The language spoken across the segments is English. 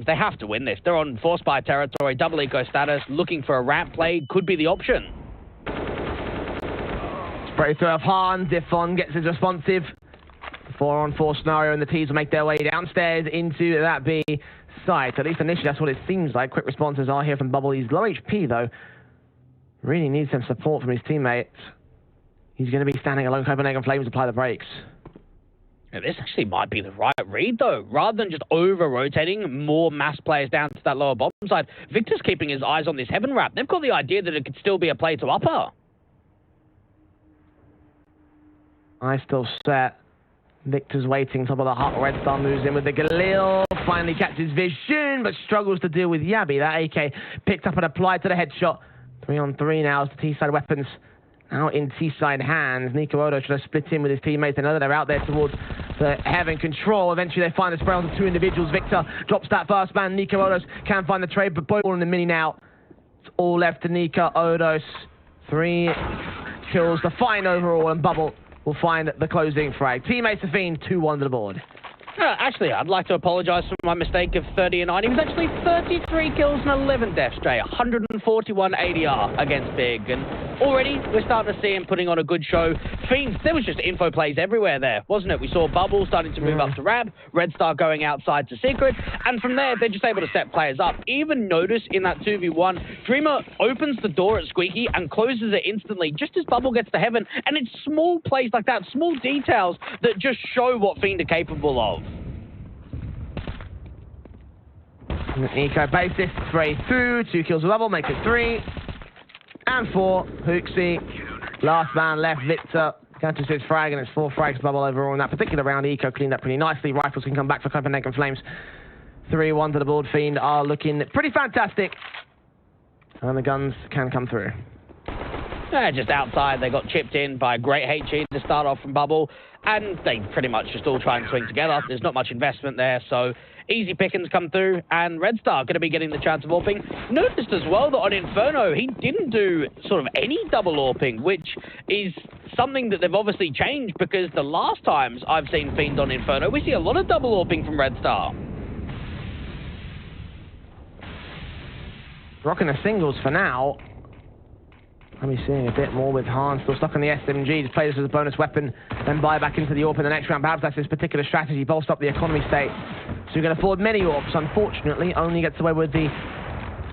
Flames, they have to win this. They're on force buy territory, double eco status, looking for a ramp play could be the option. Spray through of Han, Diffon gets his responsive. 4-on-4 scenario, and the T's will make their way downstairs into that B site. At least initially, that's what it seems like. Quick responses are here from Bubble. He's low HP, though. Really needs some support from his teammates. He's going to be standing alone. Copenhagen Flames apply the brakes. Yeah, this actually might be the right read, though. Rather than just over-rotating more mass players down to that lower bottom side, Victor's keeping his eyes on this heaven wrap. They've got the idea that it could still be a play to upper. Eye still set. Victor's waiting, top of the hut. Red Star moves in with the Galil. Finally catches vision, but struggles to deal with Yabi. That AK picked up and applied to the headshot. 3-on-3 now as the T-side weapons now in T-side hands. Nico Odo trying to split in with his teammates. They know that they're out there towards the heaven control. Eventually they find the spray on the two individuals. Victor drops that first man. Nico Odos can find the trade, but both all in the mini now. It's all left to Nico Odos. 3 kills, the fine overall, and Bubble will find the closing frag. Teammates of Fiend, 2-1 to the board. Actually, I'd like to apologise for my mistake of 30-9. He was actually 33 kills and 11 deaths, Jay. 141 ADR against Big. And already, we're starting to see him putting on a good show. Fiends, there was just info plays everywhere there, wasn't it? We saw Bubble starting to move up to Rab, Red Star going outside to Secret, and from there, they're just able to set players up. Even notice in that 2v1, Dreamer opens the door at Squeaky and closes it instantly, just as Bubble gets to heaven. And it's small plays like that, small details that just show what Fiend are capable of. Nico basis, spray through, 2 kills level, makes it 3 and 4. Hooksy, last man left, Victor catches his frag, and it's 4 frags Bubble overall in that particular round. Eco cleaned up pretty nicely. Rifles can come back for Copenhagen Flames. 3-1 to the board. Fiend are looking pretty fantastic, and the guns can come through. Just outside, they got chipped in by a great HE to start off from Bubble, and they pretty much just all try and swing together. There's not much investment there, so easy pickings come through, and Red Star going to be getting the chance of AWPing. Noticed as well that on Inferno, he didn't do sort of any double AWPing, which is something that they've obviously changed, because the last times I've seen Fiend on Inferno, we see a lot of double AWPing from Red Star. Rocking the singles for now. I'll be seeing a bit more with Han still stuck on the SMG. Just play this as a bonus weapon, then buy back into the AWP in the next round. Perhaps that's his particular strategy, bolster up the economy state. So he can afford many AWPs. Unfortunately, only gets away with the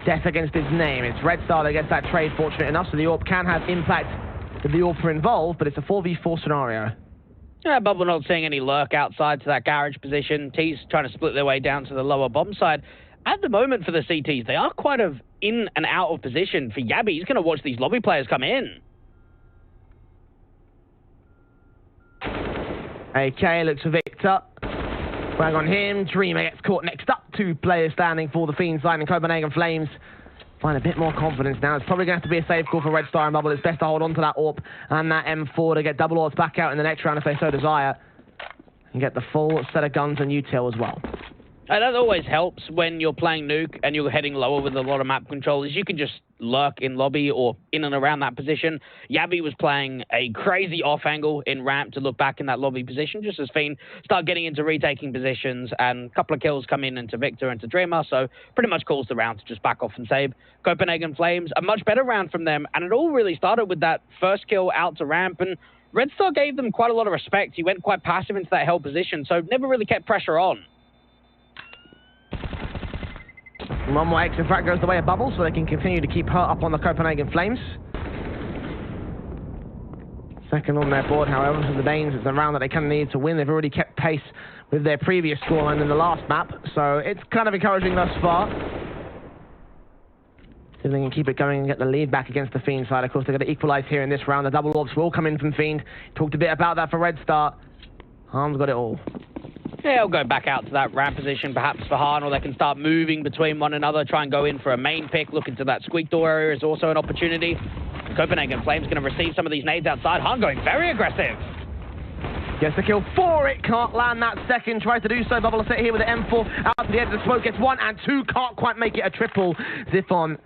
death against his name. It's Red Star that gets that trade, fortunate enough, so the AWP can have impact with the AWP involved, but it's a 4v4 scenario. Yeah, Bubble not seeing any lurk outside to that garage position. T's trying to split their way down to the lower bomb side. At the moment for the CTs, they are quite in and out of position. For Yabi, he's going to watch these lobby players come in. AK looks for Victor. Flag on him. Dreamer gets caught next up. 2 players standing for the Fiend side, and Copenhagen Flames find a bit more confidence now. It's probably going to have to be a safe call for Red Star and Bubble. It's best to hold on to that AWP and that M4 to get double AWPs back out in the next round if they so desire, and get the full set of guns and util as well. That always helps when you're playing Nuke and you're heading lower with a lot of map controllers. You can just lurk in lobby or in and around that position. Yabi was playing a crazy off angle in ramp to look back in that lobby position, just as Fiend start getting into retaking positions, and a couple of kills come in into Victor and to Dreamer, so pretty much calls the round to just back off and save. Copenhagen Flames, a much better round from them, and it all really started with that first kill out to ramp, and Red Star gave them quite a lot of respect. He went quite passive into that held position, so never really kept pressure on. One more extra frag goes the way of Bubble, so they can continue to keep her up on the Copenhagen Flames. Second on their board, however, for the Danes, it's a round that they kind of need to win. They've already kept pace with their previous scoreline in the last map, so it's kind of encouraging thus far. See if they can keep it going and get the lead back against the Fiend side. Of course, they're going to equalise here in this round. The double AWPs will come in from Fiend. Talked a bit about that for Red Star. Harm's got it all. Yeah, they'll go back out to that ramp position, perhaps for Han, or they can start moving between one another, try and go in for a main pick. Look into that squeak door area is also an opportunity. Copenhagen Flames going to receive some of these nades outside. Han going very aggressive. Gets the kill for it, can't land that second, tries to do so. Bubble set here with the M4 out to the edge of the smoke, gets 1 and 2, can't quite make it a triple. Ziphon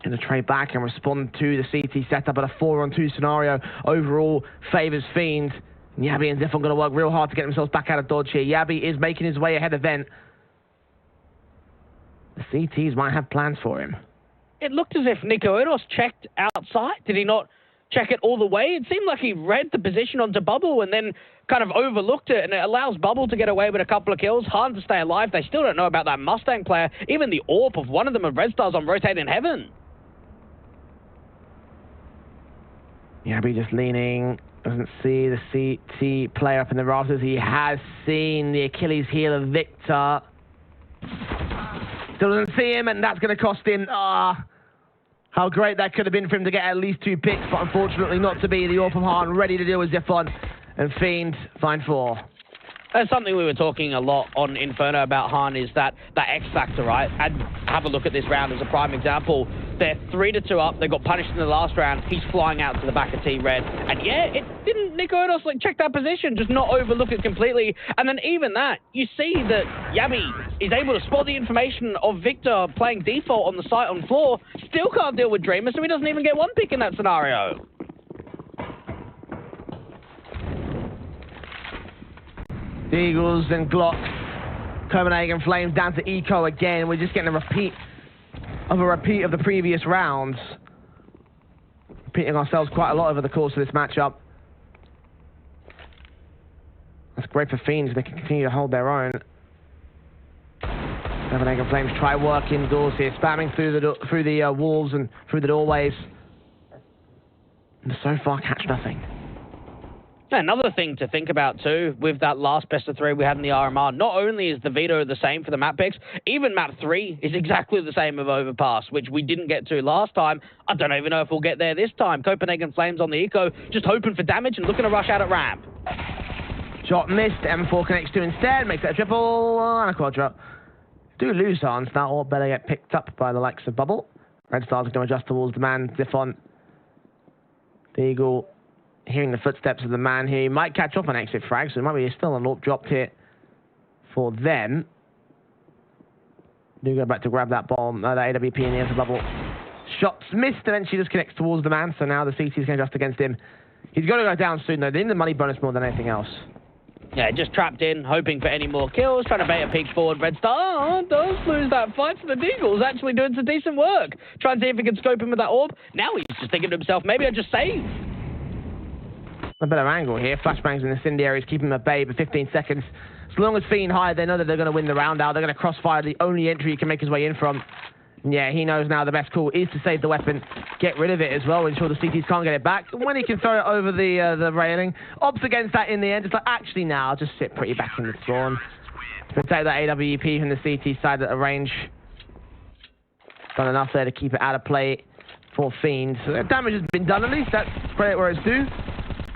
in the trade back and respond to the CT setup, but a 4-on-2 scenario overall favours Fiend. Yabi and Ziphon going to work real hard to get themselves back out of dodge here. Yabi is making his way ahead of Vent. The CTs might have plans for him. It looked as if Nico Edos checked outside. Did he not check it all the way? It seemed like he read the position onto Bubble and then kind of overlooked it, and it allows Bubble to get away with a couple of kills. Hard to stay alive. They still don't know about that Mustang player. Even the AWP of one of them of Red Stars on rotating heaven. Yabi just leaning. Doesn't see the CT player up in the rafters. He has seen the Achilles heel of Victor. Still doesn't see him, and that's going to cost him. How great that could have been for him to get at least 2 picks, but unfortunately not to be. The AWP from Han ready to deal with Ziphon, and Fiend find 4. That's something we were talking a lot on Inferno about Han, is that X factor, right? And have a look at this round as a prime example. They're 3-2 up. They got punished in the last round. He's flying out to the back of T-Red. And yeah, it didn't Nico Edos check that position, just not overlook it completely. And then even that, you see that Yabi is able to spot the information of Victor playing default on the site on floor. Still can't deal with Dreamer, so he doesn't even get 1 pick in that scenario. The Eagles and Glock. Copenhagen Flames down to Eco again. We're just getting a repeat of the previous rounds. Repeating ourselves quite a lot over the course of this matchup. That's great for Fiends. They can continue to hold their own. Copenhagen Flames try work indoors here, spamming through the walls and through the doorways. And so far, catch nothing. Another thing to think about too, with that last best of 3 we had in the RMR, not only is the veto the same for the map picks, even map 3 is exactly the same of Overpass, which we didn't get to last time. I don't even know if we'll get there this time. Copenhagen Flames on the Eco, just hoping for damage and looking to rush out at ramp. Shot missed, M4 connects 2 instead, makes that a triple and a quadra. Do lose on, so that all better get picked up by the likes of Bubble. Red Stars are going to adjust towards the man, Ziphon. The Eagle hearing the footsteps of the man here. He might catch off an exit frag, so it might be still an AWP dropped here for them. Do go back to grab that bomb, that AWP in the air for Bubble. Shots missed, and then she just connects towards the man, so now the CT is going to adjust against him. He's got to go down soon, though. They need the money bonus more than anything else. Yeah, just trapped in, hoping for any more kills, trying to bait a peek forward. Red Star does lose that fight, so the Deagle's actually doing some decent work. Try and see if he can scope him with that AWP. Now he's just thinking to himself, maybe I just save. A better angle here. Flashbangs in the incendiaries, keep him at bay for 15 seconds. As long as Fiend high, they know that they're going to win the round out. They're going to crossfire the only entry he can make his way in from. And yeah, he knows now the best call is to save the weapon, get rid of it as well, ensure the CTs can't get it back. When he can throw it over the railing, opts against that in the end. It's like, actually now, I'll just sit pretty back in the spawn. Protect that AWP from the CT side at a range. Done enough there to keep it out of play for Fiend. So the damage has been done, at least that's credit where it's due.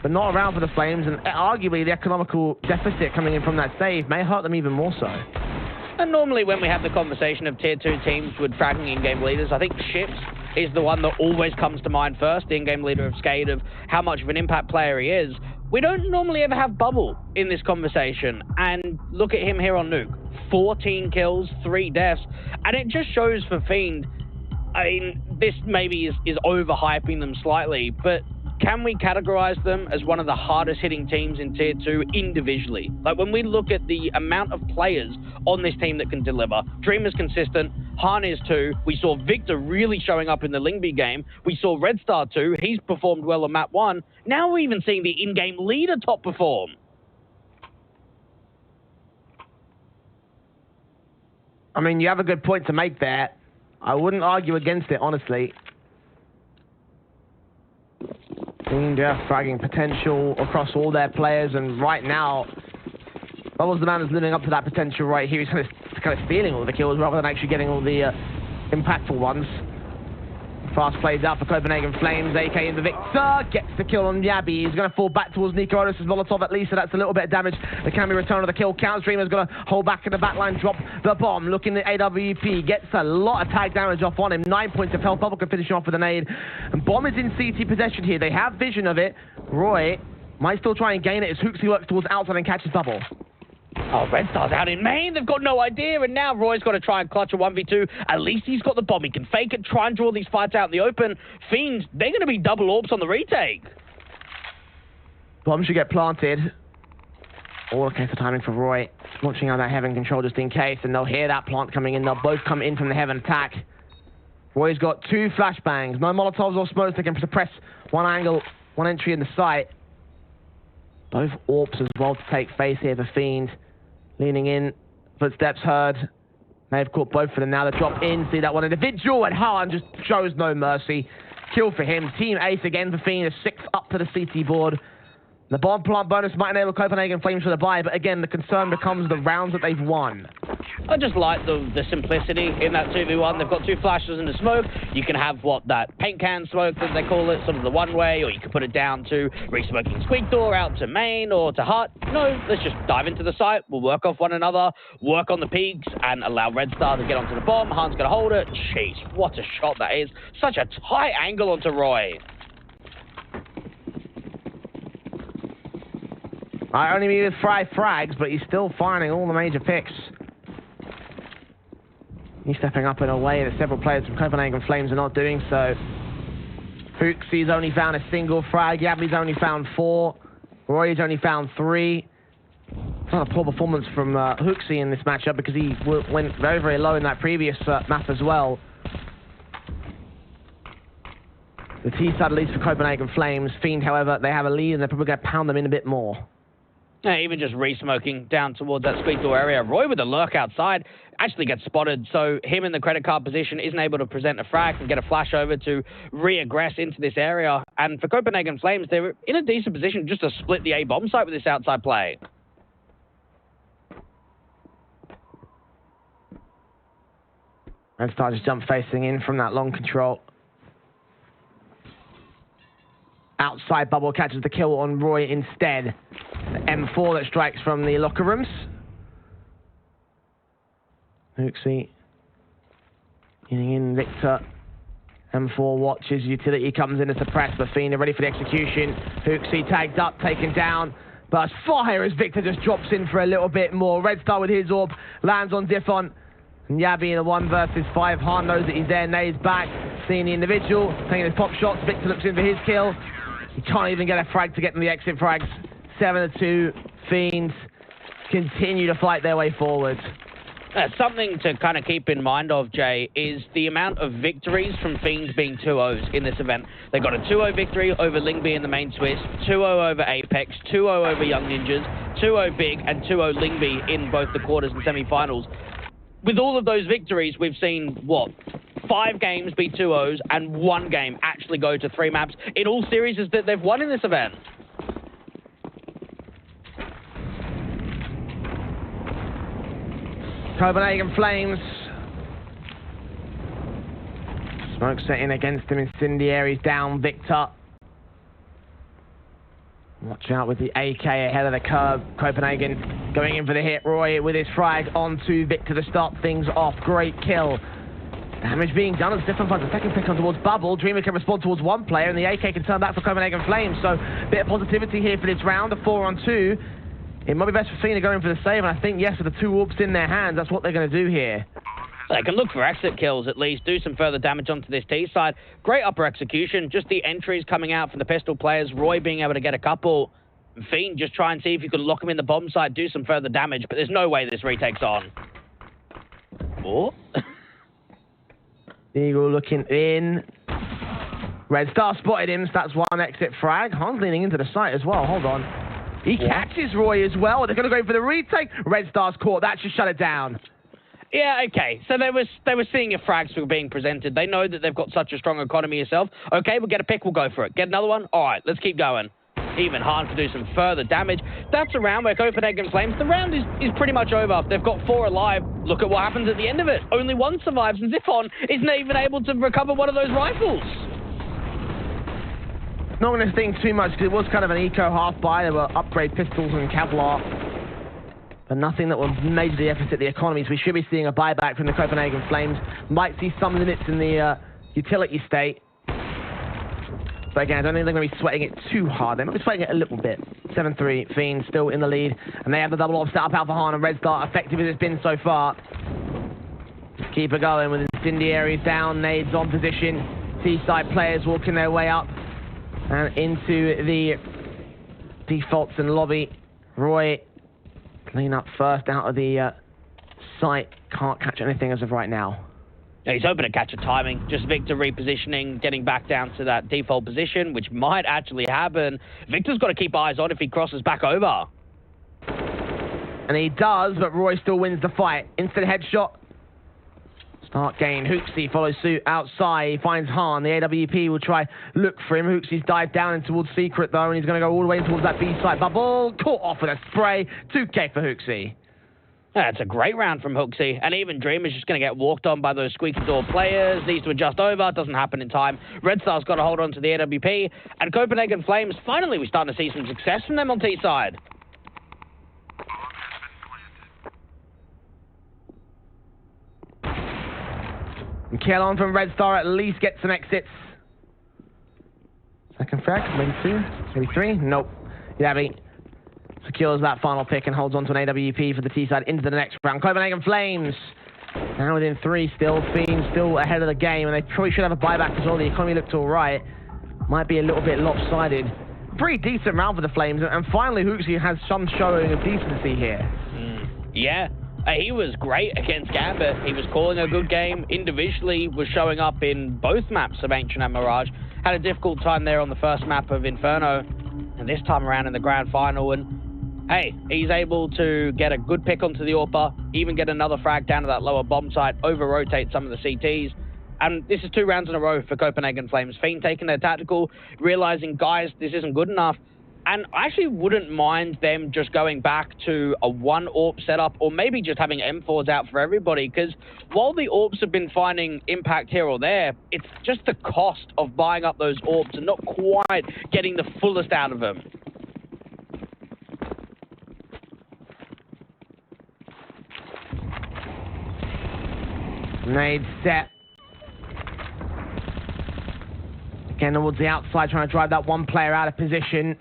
But not around for the Flames, and arguably the economical deficit coming in from that save may hurt them even more so. And normally when we have the conversation of Tier 2 teams with fragging in-game leaders, I think Ships is the one that always comes to mind first, the in-game leader of Skate, of how much of an impact player he is. We don't normally ever have Bubble in this conversation, and look at him here on Nuke. 14 kills, 3 deaths, and it just shows for Fiend, I mean, this maybe is overhyping them slightly, but can we categorize them as one of the hardest hitting teams in Tier 2 individually? Like when we look at the amount of players on this team that can deliver, Dreamer's consistent, Han is too. We saw Victor really showing up in the Lingby game. We saw Red Star too. He's performed well on map 1. Now we're even seeing the in-game leader top perform. I mean, you have a good point to make there. I wouldn't argue against it, honestly. Fiend fragging potential across all their players, and right now, Bubbles the man is living up to that potential right here. He's kind of stealing all the kills rather than actually getting all the impactful ones. Fast plays out for Copenhagen Flames. AK in the Victor gets the kill on Yabi. He's going to fall back towards Nico Edos' Molotov at least, so that's a little bit of damage. The can be return of the kill count. Dreamer's going to hold back in the backline, drop the bomb. Looking at AWP, gets a lot of tag damage off on him. 9 points of health. Bubble can finish him off with an aid. And bomb is in CT possession here. They have vision of it. Roy might still try and gain it as Hooksy works towards outside and catches Bubble. Oh, Red Star's out in main. They've got no idea, and now Roy's got to try and clutch a 1v2. At least he's got the bomb. He can fake it, try and draw these fights out in the open. Fiends, they're going to be double AWPs on the retake. Bomb should get planted. All a case of timing for Roy. Watching out that heaven control just in case, and they'll hear that plant coming in. They'll both come in from the heaven attack. Roy's got 2 flashbangs. No Molotovs or smokes that can suppress one angle, one entry in the site. Both AWPs as well to take face here for Fiend. Leaning in, footsteps heard. They've caught both of them now. They drop in, see that one individual, and Han just shows no mercy. Kill for him. Team ace again for Fiend, a 6th up to the CT board. The bomb plant bonus might enable Copenhagen Flames for the buy, but again, the concern becomes the rounds that they've won. I just like the simplicity in that 2v1. They've got 2 flashes and a smoke. You can have, that paint can smoke, that they call it, sort of the one-way, or you can put it down to re-smoking Squeak Door out to main or to hut. No, let's just dive into the site. We'll work off one another, work on the peaks, and allow Red Star to get onto the bomb. Han's going to hold it. Jeez, what a shot that is. Such a tight angle onto Roy. I only mean with 5 frags, but he's still finding all the major picks. He's stepping up in a way that several players from Copenhagen Flames are not doing so. Hooksey's only found a single frag. Yabby's only found 4. Roy's only found 3. It's not a poor performance from Hooksey in this matchup because he went very, very low in that previous map as well. The T-side leads for Copenhagen Flames. Fiend, however, they have a lead and they're probably going to pound them in a bit more. Yeah, even just re-smoking down towards that Squeak Door area. Roy with a lurk outside actually gets spotted, so him in the credit card position isn't able to present a frag and get a flash over to re-aggress into this area. And for Copenhagen Flames, they're in a decent position just to split the A-bomb site with this outside play. Red Star just jump facing in from that long control. Outside bubble catches the kill on Roy instead. The M4 that strikes from the locker rooms. Hooksey. Getting in Victor. M4 watches. Utility comes in to suppress. The Fiend are ready for the execution. Hooksey tagged up, taken down. But fire as Victor just drops in for a little bit more. Red Star with his orb. Lands on Diffon. And Yabby in a 1 versus 5. Han knows that he's there. Nay's back. Seeing the individual. Taking his pop shots. Victor looks in for his kill. He can't even get a frag to get them the exit frags. 7-2. Fiends continue to fight their way forward. Something to kind of keep in mind of, Jay, is the amount of victories from Fiends being 2-0s in this event. They got a 2-0 victory over Lingby in the main Swiss, 2-0 over Apex, 2-0 over Young Ninjas, 2-0 Big, and 2-0 Lingby in both the quarters and semi-finals. With all of those victories, we've seen, 5 games be 2-0s and 1 game actually go to 3 maps in all series that they've won in this event. Copenhagen Flames. Smoke set in against him. Incendiaries down. Victor. Watch out with the AK ahead of the curve. Copenhagen going in for the hit. Roy with his frag onto Victor to start things off. Great kill. Damage being done as Diffon finds a second pick on towards Bubble. Dreamer can respond towards 1 player, and the AK can turn back for Copenhagen Flames. So, a bit of positivity here for this round, a 4-on-2. It might be best for Fiend to go in for the save, and I think, yes, with the 2 AWPs in their hands, that's what they're going to do here. They can look for exit kills at least, do some further damage onto this T side. Great upper execution, just the entries coming out from the pistol players, Roy being able to get a couple. Fiend just try and see if you can lock him in the bomb side, do some further damage, but there's no way this retakes on. Oh. Eagle looking in. Red Star spotted him, so that's 1 exit frag. Han's leaning into the site as well, hold on. He catches Roy as well. They're going to go for the retake. Red Star's caught. That should shut it down. Yeah, okay. So they were seeing if frags were being presented. They know that they've got such a strong economy yourself. Okay, we'll get a pick. We'll go for it. Get another one? All right, let's keep going. Even Han to do some further damage. That's a round where Copenhagen Flames, the round is pretty much over. They've got 4 alive. Look at what happens at the end of it. Only 1 survives, and Ziphon isn't even able to recover one of those rifles. Not going to sting too much because it was kind of an eco half-buy. There were upgrade pistols and Kevlar, but nothing that will majorly deficit the economy. So we should be seeing a buyback from the Copenhagen Flames. Might see some limits in the utility state. But again, I don't think they're going to be sweating it too hard. They might be sweating it a little bit. 7-3, Fiend still in the lead. And they have the double off set up out for Han and Red Star, effective as it's been so far. Just keep it going with incendiaries down, nades on position. T-side players walking their way up and into the defaults and lobby. Roy Clean up first out of the site. Can't catch anything as of right now. Yeah, he's hoping to catch a timing. Just Victor repositioning, getting back down to that default position, which might actually happen. Victor's got to keep eyes on if he crosses back over. And he does, but Roy still wins the fight. Instant headshot. Start gain. Hooksy follows suit outside. He finds Han. The AWP will try look for him. Hooksy's dived down in towards Secret, though, and he's going to go all the way towards that B site. Bubble caught off with a spray. 2K for Hooksy. Yeah, it's a great round from Hooksy. And even Dreamer's just going to get walked on by those squeaky door players. Needs to adjust over. Doesn't happen in time. Red Star's got to hold on to the AWP. And Copenhagen Flames, finally, we're starting to see some success from them on T-side. And Kellon from Red Star at least gets some exits. Second frag, maybe 2, maybe 3. Nope. Yabby secures that final pick and holds on to an AWP for the T-side into the next round. Copenhagen Flames now within 3 still. Fiend still ahead of the game, and they probably should have a buyback as well. The economy looked all right. Might be a little bit lopsided. Pretty decent round for the Flames, and finally Hooksy has some showing of decency here. Yeah. He was great against Gambit. He was calling a good game. Individually, was showing up in both maps of Ancient and Mirage. Had a difficult time there on the first map of Inferno. And this time around in the grand final. And, hey, he's able to get a good pick onto the AWPer, even get another frag down to that lower bomb site, over-rotate some of the CTs. And this is 2 rounds in a row for Copenhagen Flames. Fiend taking their tactical, realizing, guys, this isn't good enough. And I actually wouldn't mind them just going back to a 1 AWP setup, or maybe just having M4s out for everybody, because while the AWPs have been finding impact here or there, it's just the cost of buying up those AWPs and not quite getting the fullest out of them. Nade set. Again towards the outside, trying to drive that one player out of position.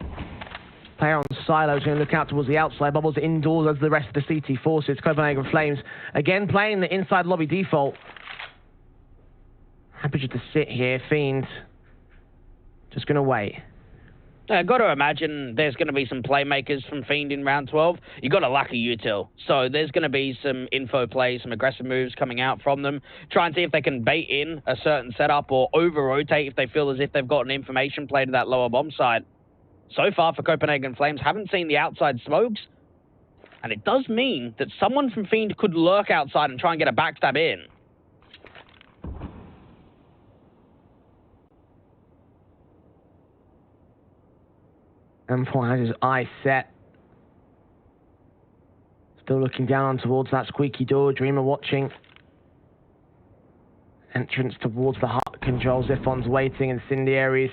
Player on Silo's going to look out towards the outside. Bubbles indoors as the rest of the CT forces. Copenhagen Flames again playing the inside lobby default. Happy just to sit here. Fiend just going to wait. I've got to imagine there's going to be some playmakers from Fiend in round 12. You've got a lucky util. So there's going to be some info plays, some aggressive moves coming out from them. Try and see if they can bait in a certain setup or over-rotate if they feel as if they've got an information play to that lower bomb side. So far for Copenhagen Flames, haven't seen the outside smokes. And it does mean that someone from Fiend could lurk outside and try and get a backstab in. M4 has his eye set. Still looking down towards that squeaky door. Dreamer watching. Entrance towards the hut. Control Ziffon's waiting. Incendiaries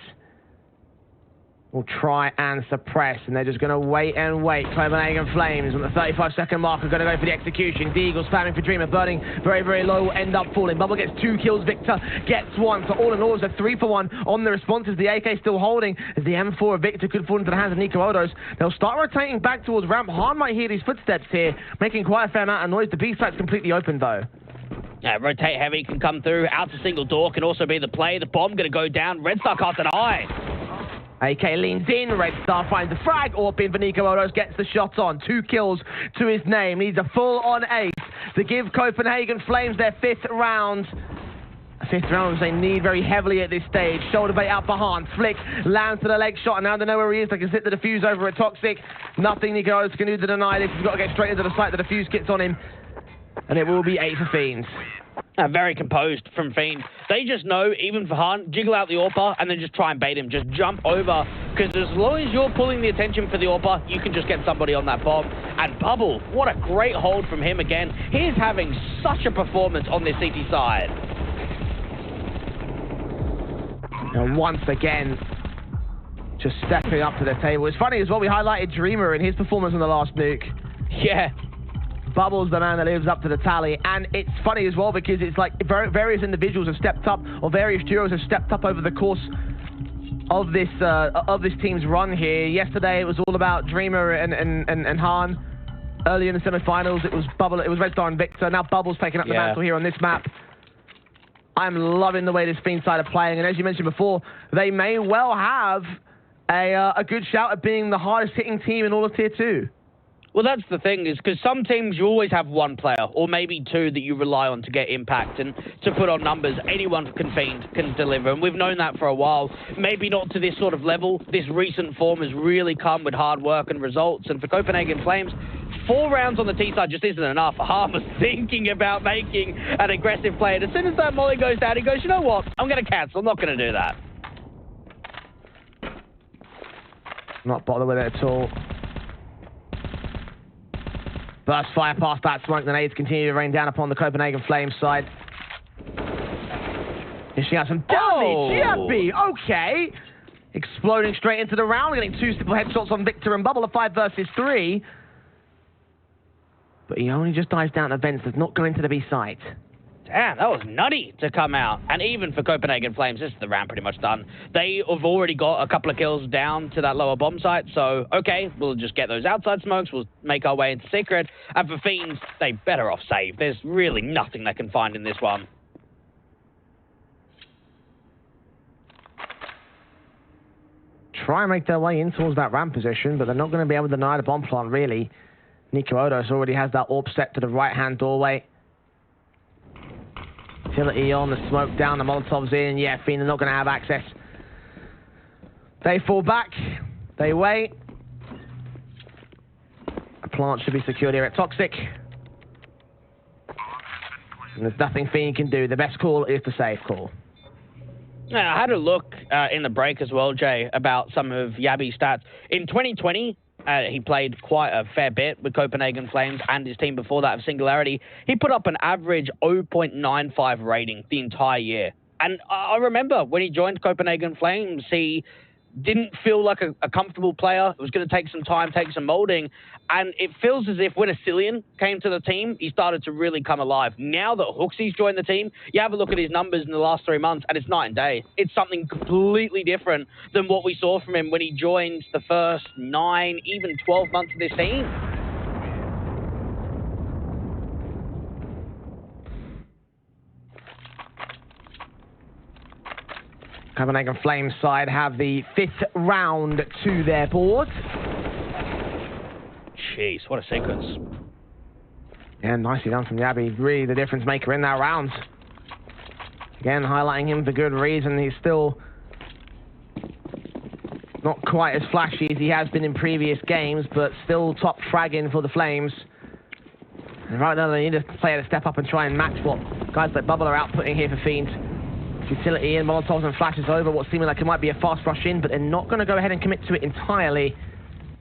will try and suppress, and they're just going to wait and wait. Copenhagen Flames on the 35-second mark are going to go for the execution. Deagle spamming for Dreamer, burning very, very low, will end up falling. Bubble gets 2 kills, Victor gets 1. So all in all, it's a 3-for-1 on the responses. The AK still holding as the M4 of Victor could fall into the hands of Nico Odos. They'll start rotating back towards ramp. Han might hear these footsteps here, making quite a fair amount of noise. The B site's completely open, though. Rotate heavy can come through. Out to single door can also be the play. The bomb going to go down. Red Star can't deny. AK leans in, Red Star finds the frag, AWP in for Nico Odos, gets the shot on. 2 kills to his name, needs a full-on ace to give Copenhagen Flames their 5th round. A 5th round which they need very heavily at this stage. Shoulder bait out for Han, Flick lands to the leg shot, and now they know where he is. They can sit the defuse over at Toxic. Nothing Nico Odos can do to deny this. He's got to get straight into the site. The defuse kit's on him, and it will be 8 for Fiends. Very composed from Fiend. They just know, even for Han, jiggle out the AWPer and then just try and bait him. Just jump over. Because as long as you're pulling the attention for the AWPer, you can just get somebody on that bomb. And Bubble, what a great hold from him again. He's having such a performance on this CT side. And once again, just stepping up to the table. It's funny as well, we highlighted Dreamer in his performance on the last nuke. Yeah. Bubble's the man that lives up to the tally, and it's funny as well because it's like various individuals have stepped up, or various duos have stepped up over the course of this team's run here. Yesterday it was all about Dreamer and Han. Early in the semi-finals it was Red Star and Victor. Now Bubble's taking up the mantle here on this map. I'm loving the way this Fiend side are playing, and as you mentioned before, they may well have a good shout at being the hardest hitting team in all of Tier 2. Well, that's the thing, is because some teams you always have one player or maybe two that you rely on to get impact and to put on numbers. Anyone can Fiend, can deliver, and we've known that for a while. Maybe not to this sort of level. This recent form has really come with hard work and results, and for Copenhagen Flames, 4 rounds on the T side just isn't enough. Harm was thinking about making an aggressive play, and as soon as that molly goes down, he goes, you know what, I'm going to cancel. I'm not going to do that. Not bothered with it at all. Burst fire past that smoke. Grenades continue to rain down upon the Copenhagen Flames side. Dishing out some damage. Yappy, okay. Exploding straight into the round. Getting 2 simple headshots on Victor and Bubble. A 5 versus 3. But he only just dives down to vents. Does not go into the B site. Damn, that was nutty to come out. And even for Copenhagen Flames, this is the round pretty much done. They have already got a couple of kills down to that lower bomb site. So, okay, we'll just get those outside smokes. We'll make our way into secret. And for Fiends, they better off save. There's really nothing they can find in this one. Try and make their way in towards that ramp position, but they're not going to be able to deny the bomb plant, really. Nico Odos already has that AWP set to the right-hand doorway. Utility on, the smoke down, the Molotov's in. Yeah, Fiend are not going to have access. They fall back. They wait. A plant should be secured here at Toxic. And there's nothing Fiend can do. The best call is the safe call. Yeah, I had a look in the break as well, Jay, about some of Yabi's stats. In 2020, he played quite a fair bit with Copenhagen Flames and his team before that of Singularity. He put up an average 0.95 rating the entire year. And I remember when he joined Copenhagen Flames, he didn't feel like a comfortable player. It was going to take some time, take some molding. And it feels as if when Asilian came to the team, he started to really come alive. Now that Hooksy's joined the team, you have a look at his numbers in the last 3 months, and it's night and day. It's something completely different than what we saw from him when he joined the first 9, even 12 months of this team. Copenhagen Flames side have the 5th round to their board. Jeez, what a sequence. Yeah, nicely done from Yabi. Really the difference maker in that round. Again, highlighting him for good reason. He's still not quite as flashy as he has been in previous games, but still top fragging for the Flames. And right now they need a player to step up and try and match what guys like Bubble are outputting here for Fiend. Utility in, Molotovs and flashes over what seeming like it might be a fast rush in, but they're not going to go ahead and commit to it entirely.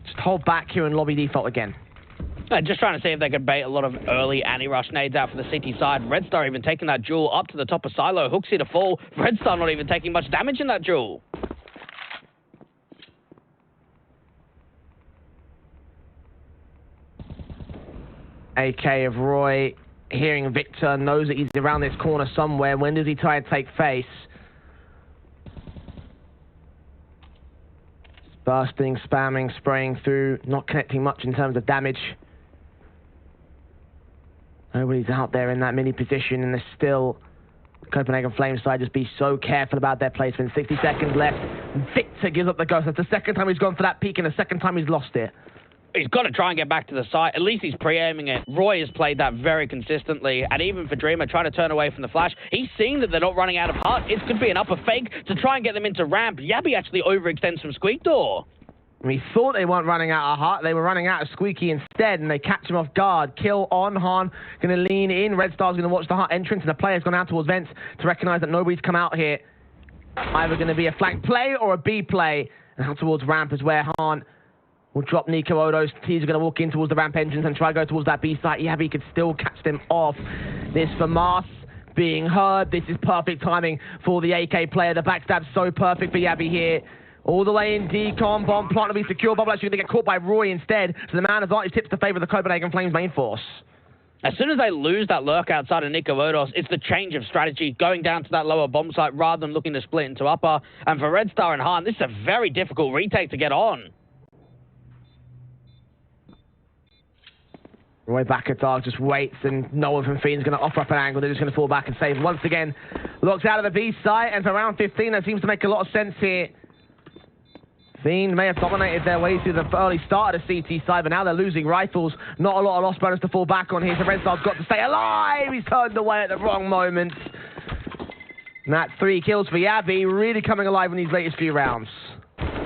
Just hold back here and lobby default again. Just trying to see if they could bait a lot of early anti-rush nades out for the CT side. Red Star even taking that duel up to the top of Silo. Hooksy to fall. Red Star not even taking much damage in that duel. AK of Roy, hearing Victor, knows that he's around this corner somewhere. When does he try and take face? Bursting, spamming, spraying through, not connecting much in terms of damage. Nobody's out there in that mini position, and there's still Copenhagen Flames side. Just be so careful about their placement. 60 seconds left. Victor gives up the ghost. That's the second time he's gone for that peak, and the second time he's lost it. He's got to try and get back to the site. At least he's pre-aiming it. Roy has played that very consistently. And even for Dreamer, trying to turn away from the flash, he's seeing that they're not running out of heart. It could be an upper fake to try and get them into ramp. Yabi actually overextends from Squeak Door. We thought they weren't running out of heart. They were running out of Squeaky instead, and they catch him off guard. Kill on Han. Going to lean in. Red Star's going to watch the heart entrance, and the player's gone out towards vents to recognize that nobody's come out here. Either going to be a flank play or a B play. And out towards ramp is where Han will drop Nico Odos. He's going to walk in towards the ramp entrance and try to go towards that B site. Yabi could still catch them off. This for Mars being heard. This is perfect timing for the AK player. The backstab's so perfect for Yabi here. All the way in decon. Bomb plant to be secure. Bubble actually going to get caught by Roy instead. So the man advantage tips to favor the Copenhagen Flames main force. As soon as they lose that lurk outside of Nico Odos, it's the change of strategy, going down to that lower bomb site rather than looking to split into upper. And for Red Star and Han, this is a very difficult retake to get on. Roy back at dark, just waits, and no one from Fiend's going to offer up an angle. They're just going to fall back and save once again. Looks out of the B site, and for round 15, that seems to make a lot of sense here. Fiend may have dominated their way through the early start of the CT side, but now they're losing rifles. Not a lot of lost bonus to fall back on here, so Red Star's got to stay alive. He's turned away at the wrong moment. And that's 3 kills for Yabby, really coming alive in these latest few rounds.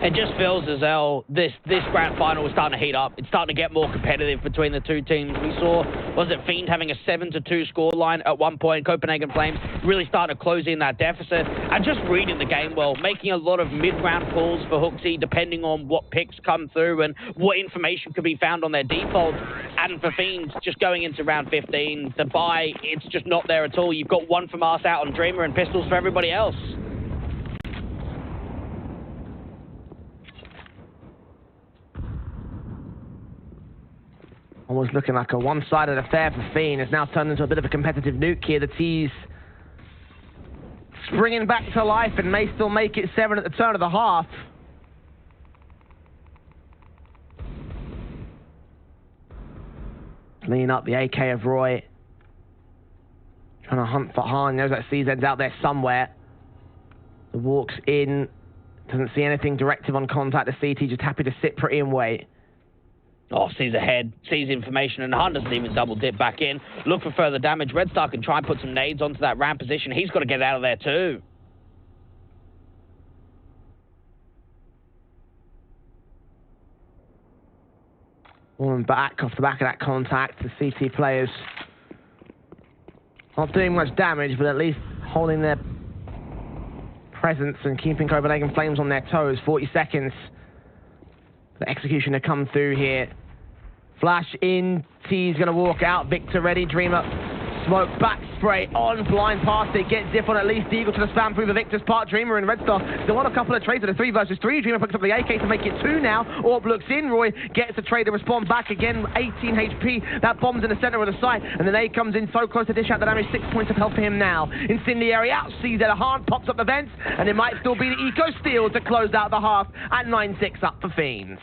It just feels as though this grand final is starting to heat up. It's starting to get more competitive between the two teams. We saw, was it Fiend having a 7-2 scoreline at one point, Copenhagen Flames really starting to close in that deficit, and just reading the game well, making a lot of mid-round calls for Hooksy, depending on what picks come through and what information could be found on their default. And for Fiend, just going into round 15, the buy, it's just not there at all. You've got one from us out on Dreamer and pistols for everybody else. Almost looking like a one-sided affair for Fiend. It's now turned into a bit of a competitive nuke here. The T's springing back to life and may still make it 7 at the turn of the half. Clean up the AK of Roy. Trying to hunt for Han. Knows that CZ's out there somewhere. The walks in. Doesn't see anything directive on contact. The CT just happy to sit pretty and wait. Oh, sees ahead, sees information, and Han doesn't even double dip back in. Look for further damage. Red Star can try and put some nades onto that ramp position. He's got to get out of there too. Falling back off the back of that contact. The CT players not doing much damage, but at least holding their presence and keeping Copenhagen Flames on their toes. 40 seconds. The execution to come through here. Flash in. T's going to walk out. Victor ready. Dreamer. Smoke back spray on. Blind past it. Gets Diff on at least. Eagle to the spam through the Victor's part. Dreamer and Red Star still on a couple of trades at a 3 versus 3. Dreamer picks up the AK to make it 2 now. Orb looks in. Roy gets the trade to respond back again. 18 HP. That bomb's in the center of the site. And then A comes in so close to dish out the damage. 6 points of health for him now. Incendiary out. Sees that a hand pops up the vents. And it might still be the Eco Steal to close out the half at 9-6 up for Fiends.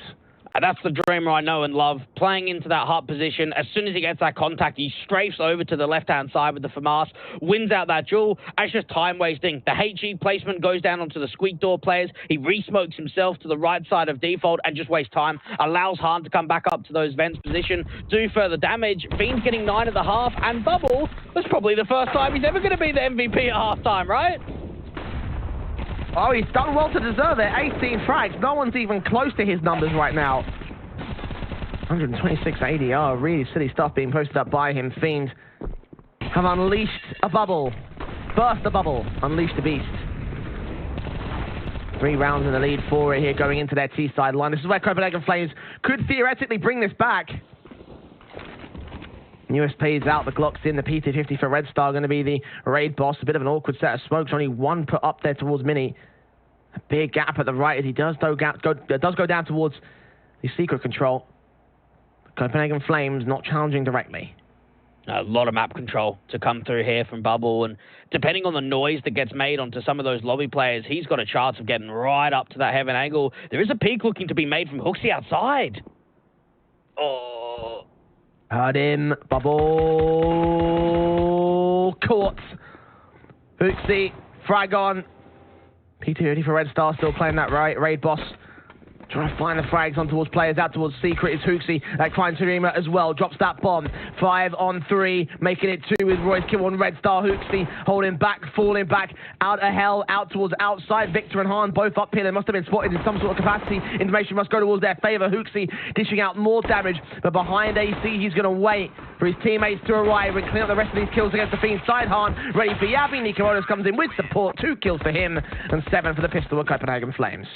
And that's the Dreamer I know and love, playing into that hot position. As soon as he gets that contact, he strafes over to the left-hand side with the FAMAS, wins out that duel. It's just time wasting. The HE placement goes down onto the squeak door players. He re-smokes himself to the right side of default and just wastes time. Allows Han to come back up to those vents position, do further damage. Fiend's getting 9 at the half, and Bubble, that's probably the first time he's ever going to be the MVP at halftime, right? Oh, he's done well to deserve it. 18 frags. No one's even close to his numbers right now. 126 ADR. Really silly stuff being posted up by him. Fiend have unleashed a bubble. Burst a bubble. Unleashed a beast. 3 rounds in the lead for it here going into their T sideline. This is where Copenhagen Flames could theoretically bring this back. USP's out, the Glock's in, the PT-50 for Red Star going to be the raid boss. A bit of an awkward set of smokes, only 1 put up there towards Mini. A big gap at the right as he does go down towards the secret control. Copenhagen Flames not challenging directly. A lot of map control to come through here from Bubble, and depending on the noise that gets made onto some of those lobby players, he's got a chance of getting right up to that heaven angle. There is a peek looking to be made from Hooksy outside. Oh... Heard him. Bubble. Caught. Hooksy. Frag on. PT-50 for Red Star still playing that right. Raid boss. Trying to find the frags on towards players, out towards Secret is Hooksy. That finds Dreamer as well, drops that bomb. 5 on 3, making it 2 with Roy's kill on Red Star. Hooksy holding back, falling back, out of hell, out towards outside. Victor and Han both up here. They must have been spotted in some sort of capacity. Information must go towards their favor. Hooksy dishing out more damage, but behind AC, he's going to wait for his teammates to arrive and clean up the rest of these kills against the Fiend side. Han ready for Yabby. Nikoronis comes in with support. 2 kills for him and 7 for the pistol of Copenhagen Flames.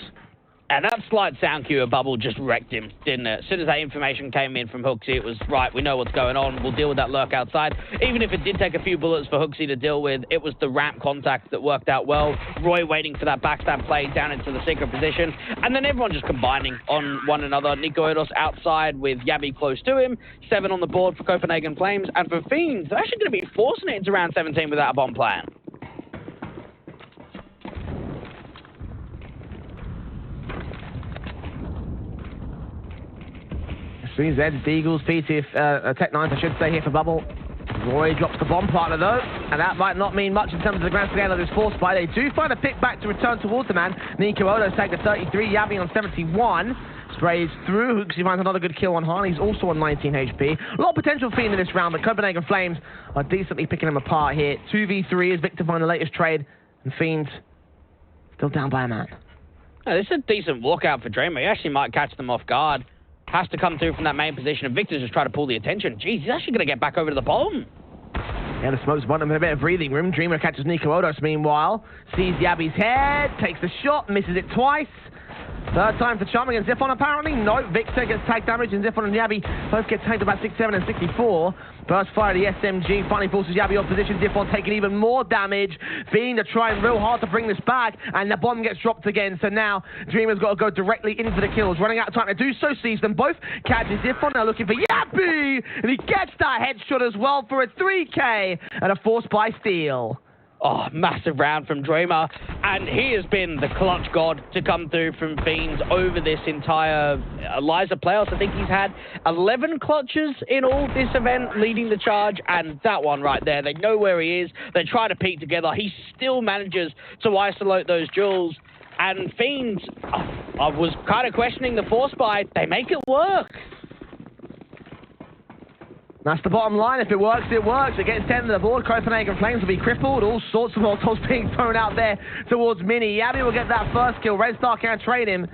And that slight sound cue of Bubble just wrecked him, didn't it? As soon as that information came in from Hooksy, it was, right, we know what's going on. We'll deal with that lurk outside. Even if it did take a few bullets for Hooksy to deal with, it was the ramp contact that worked out well. Roy waiting for that backstab play down into the secret position. And then everyone just combining on one another. Nikoronis outside with Yabby close to him. 7 on the board for Copenhagen Flames. And for Fiends, they're actually going to be forcing it into round 17 without a bomb plan. Zeds, Eagles, PT, Tech 9, I should say, here for Bubble. Roy drops the bomb partner though, and that might not mean much in terms of the grand scale of this force buy. They do find a pick back to return towards the man. Nico Odo's taking the 33, Yabi on 71. Sprays through, Hooksy finds another good kill on Han. He's also on 19 HP. A lot of potential Fiend in this round, but Copenhagen Flames are decently picking him apart here. 2v3 is Victor find the latest trade, and Fiend still down by a man. Oh, this is a decent walkout for Dreamer. He actually might catch them off guard. Has to come through from that main position, and Victor's just trying to pull the attention. Jeez, he's actually going to get back over to the bomb. Yeah, the smoke's bottom with a bit of breathing room. Dreamer catches Nico Odos meanwhile. Sees Yabi's head, takes the shot, misses it twice. Third time for Charming and Ziphon apparently. No, Victor gets tag damage and Ziphon and Yabi both get tagged about 67 and 64. Burst fire to the SMG, finally forces Yabi off position. Ziphon taking even more damage. Fiend are trying real hard to bring this back, and the bomb gets dropped again. So now Dreamer's got to go directly in for the kills. Running out of time to do so, sees them both. Catches Ziphon, now looking for Yabi! And he gets that headshot as well for a 3K and a force by steal. Oh, massive round from Dreamer, and he has been the clutch god to come through from Fiends over this entire Elisa playoffs. I think he's had 11 clutches in all this event, leading the charge, and that one right there, they know where he is, they try to peek together, he still manages to isolate those duels, and Fiends, I was kind of questioning the force buy, they make it work. That's the bottom line. If it works, it works. It gets 10 to the board. Copenhagen Flames will be crippled. All sorts of Molotovs being thrown out there towards Mini. Yabi will get that first kill. Red Star can't trade him.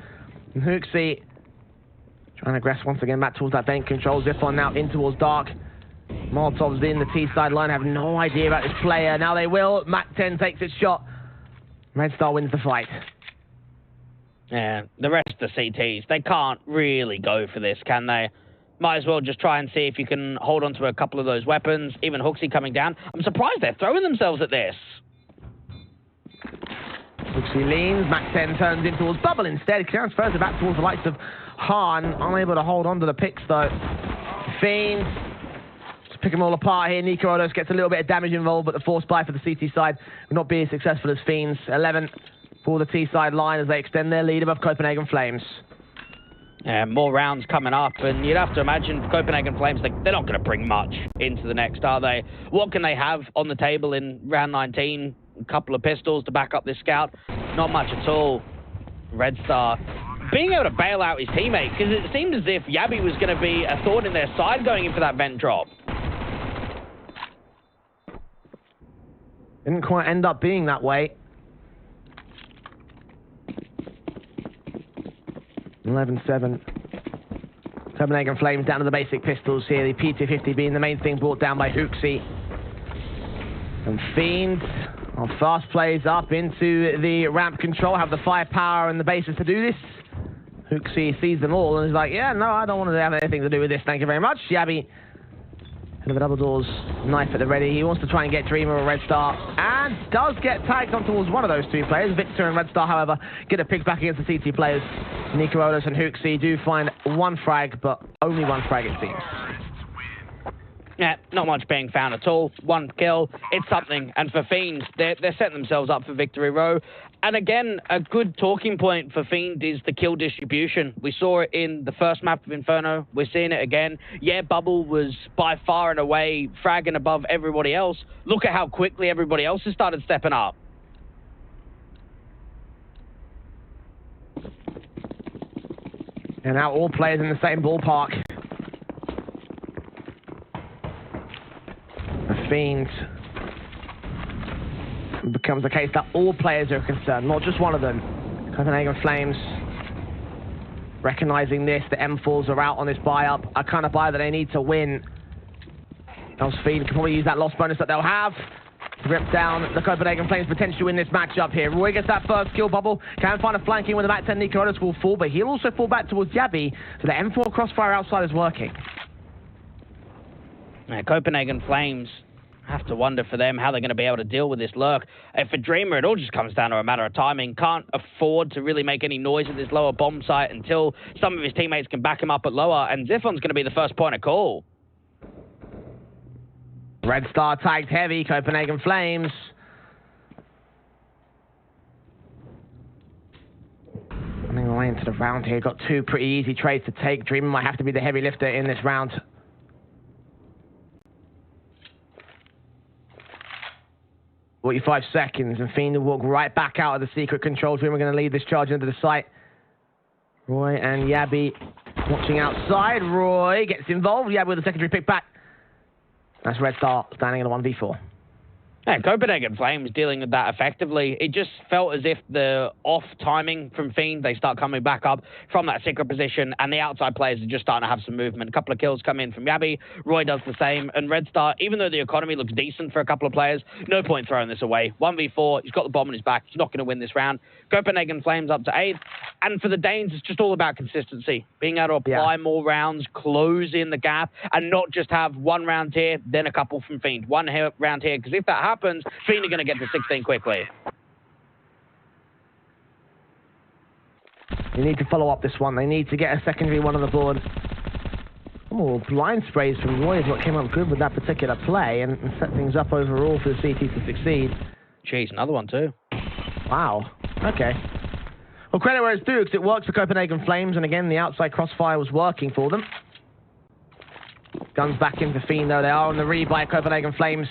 And Hooksy trying to aggress once again back towards that vent control. Ziphon now in towards Dark. Molotovs in the T side line. Have no idea about this player. Now they will. Mac 10 takes its shot. Red Star wins the fight. Yeah, the rest of the CTs, they can't really go for this, can they? Might as well just try and see if you can hold on to a couple of those weapons. Even Hooksy coming down. I'm surprised they're throwing themselves at this. Hooksy leans. Mac 10 turns in towards Bubble instead. Clearance further back towards the likes of Han. Unable to hold on to the picks though. Fiend. Just pick them all apart here. Nico Odos gets a little bit of damage involved, but the force buy for the CT side will not be as successful as Fiends. 11 for the T side line as they extend their lead above Copenhagen Flames. Yeah, more rounds coming up, and you'd have to imagine Copenhagen Flames, they're not going to bring much into the next, are they? What can they have on the table in round 19? A couple of pistols to back up this scout. Not much at all. Red Star being able to bail out his teammate, because it seemed as if Yabi was going to be a thorn in their side going in for that vent drop. Didn't quite end up being that way. 11-7. Copenhagen Flames down to the basic pistols here. The P250 being the main thing brought down by Hooksy. And Fiend on fast plays up into the ramp control. Have the firepower and the bases to do this. Hooksy sees them all and is like, yeah, no, I don't want to have anything to do with this. Thank you very much. Yabi. Head of a double doors knife at the ready. He wants to try and get Dreamer or Red Star. And does get tagged on towards one of those two players. Victor and Red Star, however, get a pick back against the CT players. Nico Odos and Hooksy do find one frag, but only one frag it seems. Yeah, not much being found at all. One kill, it's something. And for Fiend, they're setting themselves up for victory row. And again, a good talking point for Fiend is the kill distribution. We saw it in the first map of Inferno. We're seeing it again. Yeah, Bubble was by far and away fragging above everybody else. Look at how quickly everybody else has started stepping up. And now all players in the same ballpark. Fiend becomes the case that all players are concerned, not just one of them. Copenhagen Flames recognizing this, the M4s are out on this buy-up, a kind of buy that they need to win. Else Fiend can probably use that loss bonus that they'll have to rip down the Copenhagen Flames' potential in this matchup here. Roy gets that first kill. Bubble can find a flanking when the Mac 10 Nico Odos will fall, but he'll also fall back towards Yabi, so the M4 crossfire outside is working. Yeah, Copenhagen Flames, have to wonder for them how they're going to be able to deal with this lurk. For Dreamer, it all just comes down to a matter of timing. Can't afford to really make any noise at this lower bomb site until some of his teammates can back him up at lower, and Ziphon's going to be the first point of call. Red Star tagged heavy, Copenhagen Flames. Running away into the round here. Got two pretty easy trades to take. Dreamer might have to be the heavy lifter in this round. 45 seconds, and Fiend will walk right back out of the secret control room. We're going to lead this charge into the site. Roy and Yabby watching outside. Roy gets involved. Yabby with a secondary pick back. That's Red Star standing in a 1v4. Yeah, Copenhagen Flames dealing with that effectively. It just felt as if the off timing from Fiend, they start coming back up from that secret position, and the outside players are just starting to have some movement. A couple of kills come in from Yabby. Roy does the same. And Red Star, even though the economy looks decent for a couple of players, no point throwing this away. 1v4, he's got the bomb on his back. He's not going to win this round. Copenhagen Flames up to 8th. And for the Danes, it's just all about consistency. Being able to apply more rounds, close in the gap, and not just have one round here, then a couple from Fiend. One round here, because if that happens, Fiend are going to get to 16 quickly. They need to follow up this one. They need to get a secondary one on the board. Oh, blind sprays from Roy is what came up good with that particular play and set things up overall for the CT to succeed. Jeez, another one too. Wow. Okay. Well, credit where it's due, because it works for Copenhagen Flames, and again, the outside crossfire was working for them. Guns back in for Fiend, though. They are on the rebuy. Copenhagen Flames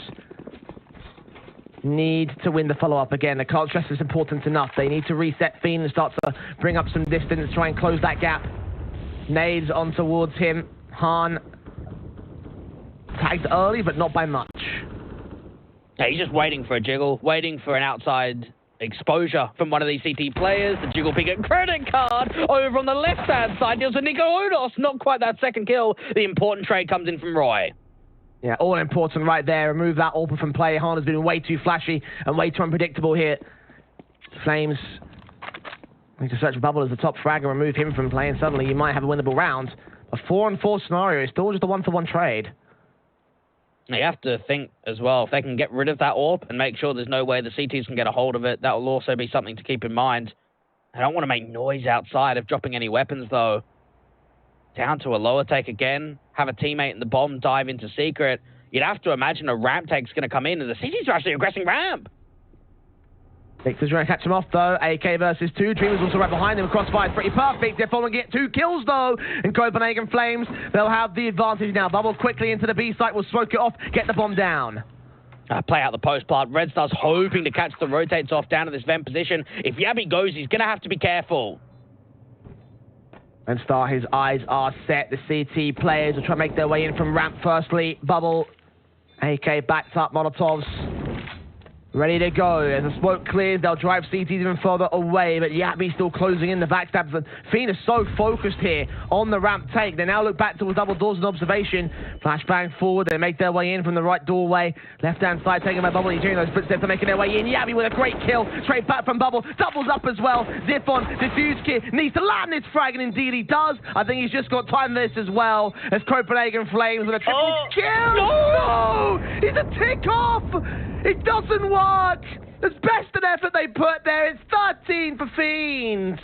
need to win the follow-up again. The can't stress is important enough. They need to reset Fiend and start to bring up some distance, try and close that gap. Nades on towards him. Han tagged early, but not by much. Yeah, he's just waiting for a jiggle, waiting for an outside exposure from one of these CT players. The jiggle pick a credit card over on the left-hand side. Deals with Nico Odos. Not quite that second kill. The important trade comes in from Roy. Yeah, all important right there. Remove that AWP from play. Han has been way too flashy and way too unpredictable here. Flames need to search for Bubble as the top frag and remove him from play, and suddenly you might have a winnable round. A 4-on-4 scenario is still just a 1-for-1 trade. You have to think as well, if they can get rid of that AWP and make sure there's no way the CTs can get a hold of it, that will also be something to keep in mind. I don't want to make noise outside of dropping any weapons, though. Down to a lower take again, have a teammate in the bomb dive into secret. You'd have to imagine a ramp take's going to come in, and the CTs are actually aggressing ramp. Victor's trying to catch him off, though. AK versus 2. Dreamer's also right behind him. Crossfire's pretty perfect. They're following it. 2 kills, though. And Copenhagen Flames, they'll have the advantage now. Bubble quickly into the B site. Will smoke it off. Get the bomb down. Play out the post plant. Red Star's hoping to catch the rotates off down to this vent position. If Yabby goes, he's going to have to be careful. Red Star, his eyes are set. The CT players will try to make their way in from ramp firstly. Bubble. AK backed up. Molotovs ready to go. As the smoke clears, they'll drive CTs even further away, but Yabby still closing in the backstabs. And Fiend is so focused here on the ramp take. They now look back towards double doors in observation. Flashbang forward. They make their way in from the right doorway. Left-hand side taken by Bubble. He's doing those footsteps are making their way in. Yabby with a great kill. Straight back from Bubble. Doubles up as well. Ziphon, Diffuse Kit, needs to land this frag, and indeed he does. I think he's just got time for this as well, as Copenhagen Flames with a triple kill. No! It's a tick off! It doesn't work! As best an effort they put there, it's 13 for Fiend.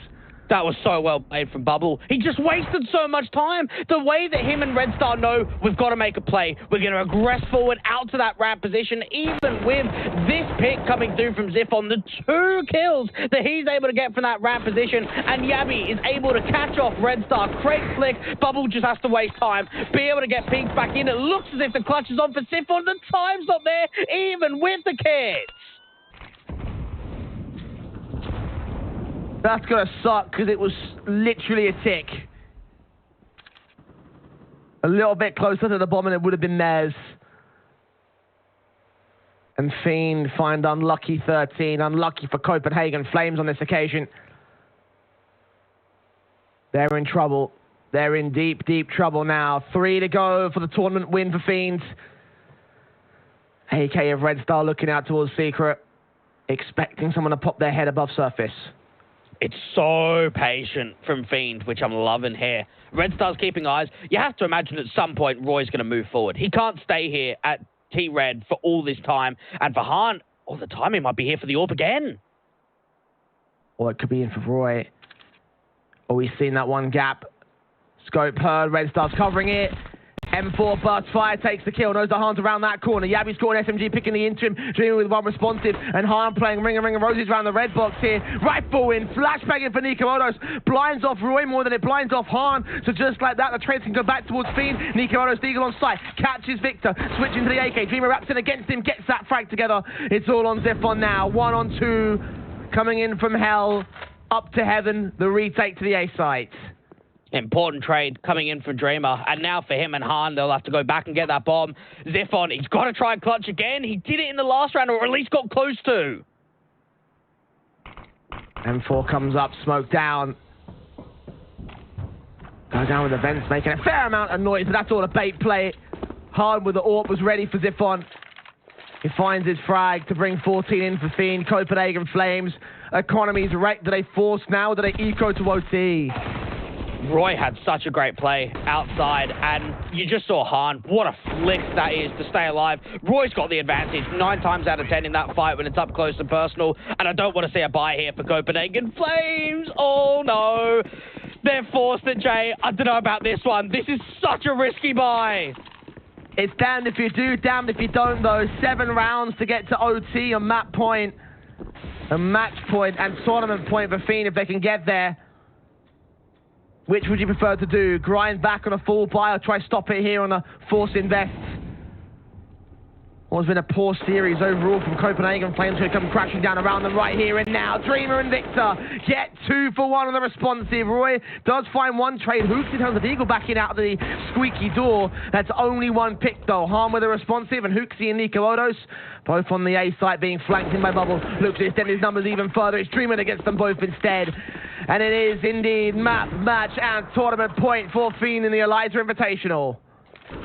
That was so well played from Bubble. He just wasted so much time. The way that him and Red Star know we've got to make a play. We're going to aggress forward out to that ramp position, even with this pick coming through from Ziphon. The 2 kills that he's able to get from that ramp position, and Yabby is able to catch off Red Star. Great flick. Bubble just has to waste time. Be able to get peeks back in. It looks as if the clutch is on for Ziphon. The time's not there, even with the kits. That's going to suck, because it was literally a tick. A little bit closer to the bomb and it would have been theirs. And Fiend find unlucky 13. Unlucky for Copenhagen Flames on this occasion. They're in trouble. They're in deep, deep trouble now. 3 to go for the tournament win for Fiend. AK of Red Star looking out towards Secret, expecting someone to pop their head above surface. It's so patient from Fiend, which I'm loving here. Red Star's keeping eyes. You have to imagine at some point Roy's going to move forward. He can't stay here at T-Red for all this time. And for Han, all the time he might be here for the AWP again. Or it could be in for Roy. Oh, we've seen that one gap. Scope heard. Red Star's covering it. M4 burst fire, takes the kill, knows the Hahn's around that corner. Yabby scoring SMG, picking the interim, Dreamer with one responsive, and Hahn playing Ring and Roses around the red box here. Rifle in, flashbanging for Nikomodos, blinds off Roy more than it blinds off Hahn. So just like that, the trades can go back towards Fiend. Nikomodos Eagle on sight, catches Victor, switching to the AK. Dreamer wraps in against him, gets that frag together. It's all on Ziphon now, 1 on 2, coming in from hell, up to heaven, the retake to the A site. Important trade coming in for Dreamer. And now for him and Hahn, they'll have to go back and get that bomb. Ziphon, he's got to try and clutch again. He did it in the last round, or at least got close to. M4 comes up, smoke down. Go down with the vents, making a fair amount of noise, but that's all a bait play. Hahn with the AWP was ready for Ziphon. He finds his frag to bring 14 in for Fiend. Copenhagen Flames. Economy's wrecked. Do they force now? Do they eco to OT? Roy had such a great play outside, and you just saw Hahn. What a flick that is to stay alive. Roy's got the advantage 9 times out of 10 in that fight when it's up close and personal, and I don't want to see a buy here for Copenhagen Flames. Oh, no. They're forced it, Jay. I don't know about this one. This is such a risky buy. It's damned if you do, damned if you don't, though. 7 rounds to get to OT on map point. A match point and tournament point for Fiend if they can get there. Which would you prefer to do? Grind back on a full buy or try stop it here on a force invest? Well, it's been a poor series overall from Copenhagen Flames. Going to come crashing down around them right here and now. Dreamer and Victor get 2 for 1 on the responsive. Roy does find one trade. Hooks in terms of Eagle backing out of the squeaky door. That's only one pick though. Hahn with a responsive and Hooksy and Nikomodos both on the A site being flanked in by Bubble. Looks to extend his numbers even further. It's Dreamer that gets them both instead. And it is indeed map, match and tournament point for Fiend in the Elisa Invitational.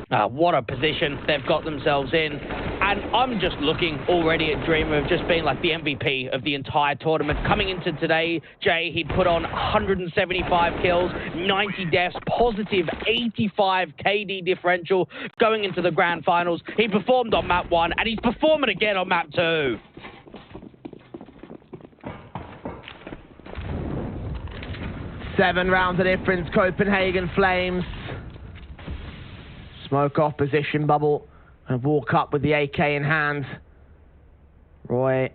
What a position they've got themselves in. And I'm just looking already at Dreamer of just being like the MVP of the entire tournament. Coming into today, Jay, he'd put on 175 kills, 90 deaths, positive 85 KD differential going into the grand finals. He performed on map 1 and he's performing again on map 2. Seven rounds of difference, Copenhagen Flames. Smoke off position, Bubble, and walk up with the AK in hand. Roy,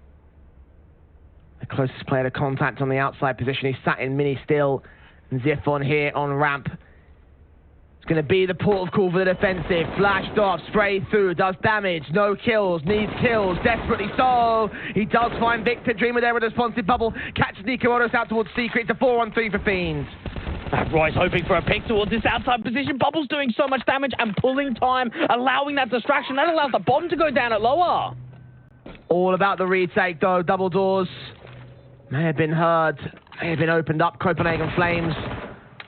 the closest player to contact on the outside position. He's sat in mini still. And Ziphon here on ramp. It's going to be the port of call for the defensive. Flashed off, sprayed through, does damage, no kills, needs kills, desperately so. He does find Victor. Dreamer there with a responsive. Bubble catches Nikomodos out towards Secret. It's a 4-on-3 for Fiend. Roy's hoping for a pick towards this outside position. Bubble's doing so much damage and pulling time, allowing that distraction. That allows the bomb to go down at lower. All about the retake, though. Double doors may have been heard, may have been opened up. Copenhagen Flames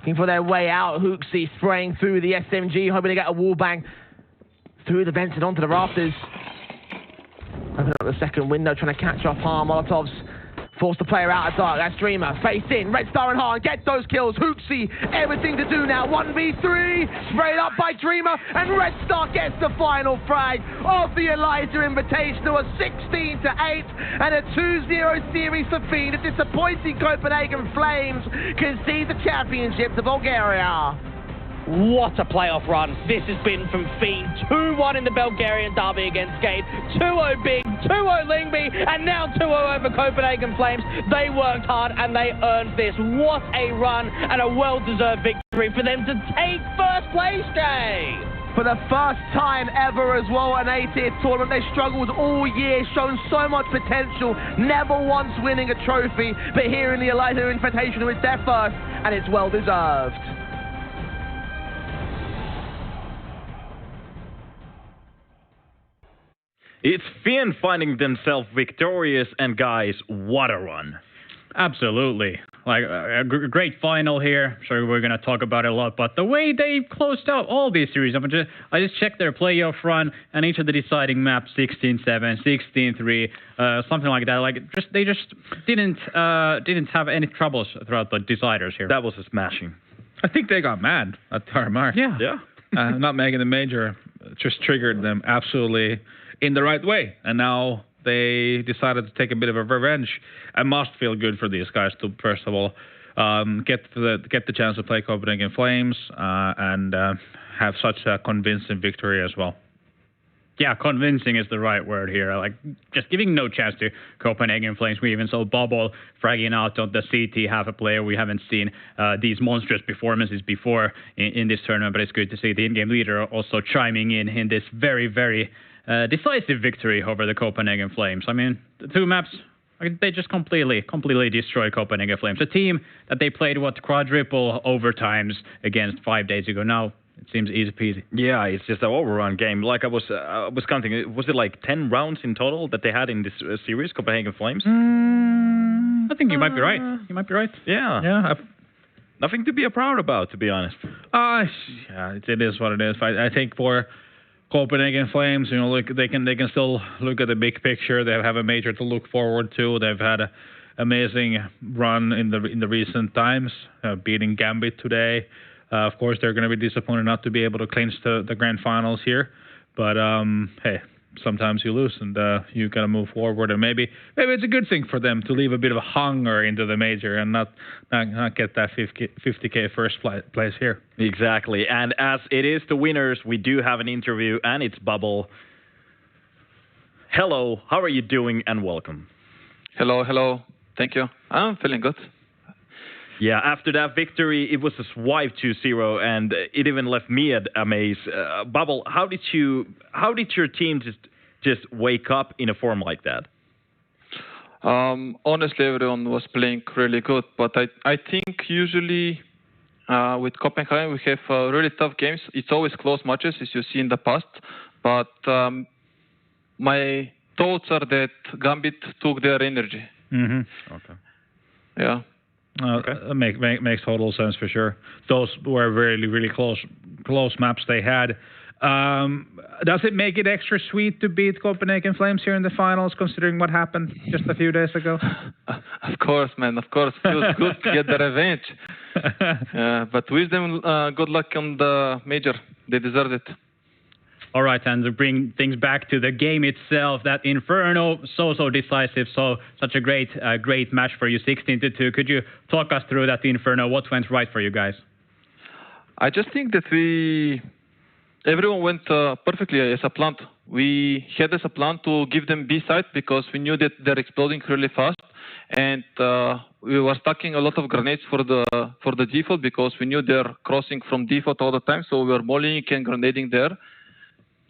looking for their way out. Hooksy spraying through the SMG, hoping to get a wall bang through the vents and onto the rafters. Open up the second window, trying to catch off Hahn. Molotovs force the player out of dark. That's Dreamer. Face in. Red Star and Hahn. Get those kills. Hooksy. Everything to do now. 1v3. Sprayed up by Dreamer. And Red Star gets the final frag of the Elisa Invitational. A 16-8 and a 2-0 series for Fiend. A disappointing Copenhagen Flames concede the championship to Bulgaria. What a playoff run this has been from Fiend. 2-1 in the Bulgarian derby against Skate. 2-0 Big, 2-0 Lingby, and now 2-0 over Copenhagen Flames. They worked hard and they earned this. What a run and a well-deserved victory for them to take first place, Jay. For the first time ever as well, an 8th tournament. They struggled all year, shown so much potential, never once winning a trophy. But here in the Elisa Invitational, it's their first, and it's well-deserved. It's Fiend finding themselves victorious, and guys, what a run. Absolutely. Like a great final here. Sure, we're going to talk about it a lot, but the way they closed out all these series, I just checked their playoff run and each of the deciding maps, 16-7, 16-3, something like that. Like they just didn't have any troubles throughout the deciders here. That was a smashing. I think they got mad at Tarmar. Yeah. Not making the major just triggered them absolutely in the right way, and now they decided to take a bit of a revenge. It must feel good for these guys to, first of all, get the chance to play Copenhagen Flames, and have such a convincing victory as well. Yeah, convincing is the right word here. Like, just giving no chance to Copenhagen Flames. We even saw Bubble fragging out on the CT, half a player. We haven't seen these monstrous performances before in this tournament, but it's good to see the in-game leader also chiming in this very, very decisive victory over the Copenhagen Flames. I mean, the two maps, they just completely destroyed Copenhagen Flames. A team that they played, quadruple overtimes against 5 days ago. Now, it seems easy peasy. Yeah, it's just an overrun game. Like I was counting, was it like 10 rounds in total that they had in this series, Copenhagen Flames? I think you might be right. You might be right. Yeah. Yeah. Nothing to be proud about, to be honest. Yeah, it is what it is. I think for Copenhagen Flames, look, they can still look at the big picture. They have a major to look forward to. They've had an amazing run in the recent times, beating Gambit today. Of course, they're going to be disappointed not to be able to clinch the grand finals here. But, hey, sometimes you lose and you got to move forward. And maybe it's a good thing for them to leave a bit of a hunger into the major and not get that 50K first place here. Exactly. And as it is the winners, we do have an interview, and it's Bubble. Hello, how are you doing, and welcome. Hello. Thank you. I'm feeling good. Yeah, after that victory, it was a swipe 2-0, and it even left me at amaze. Bubble, how did your team just wake up in a form like that? Honestly, everyone was playing really good, but I think usually with Copenhagen we have really tough games. It's always close matches, as you see in the past. But my thoughts are that Gambit took their energy. Mm-hmm. Okay. Yeah. Okay. Makes total sense for sure. Those were really, really close maps they had. Does it make it extra sweet to beat Copenhagen Flames here in the finals, considering what happened just a few days ago? Of course, man. Of course. Feels good to get the revenge. But wish them good luck on the major. They deserve it. All right, and to bring things back to the game itself, that Inferno, so decisive, such a great match for you, 16-2. Could you talk us through that Inferno? What went right for you guys? I just think that everyone went perfectly as a plan. We had as a plan to give them B side because we knew that they're exploding really fast, and we were stacking a lot of grenades for the default because we knew they're crossing from default all the time. So we were mollying and grenading there,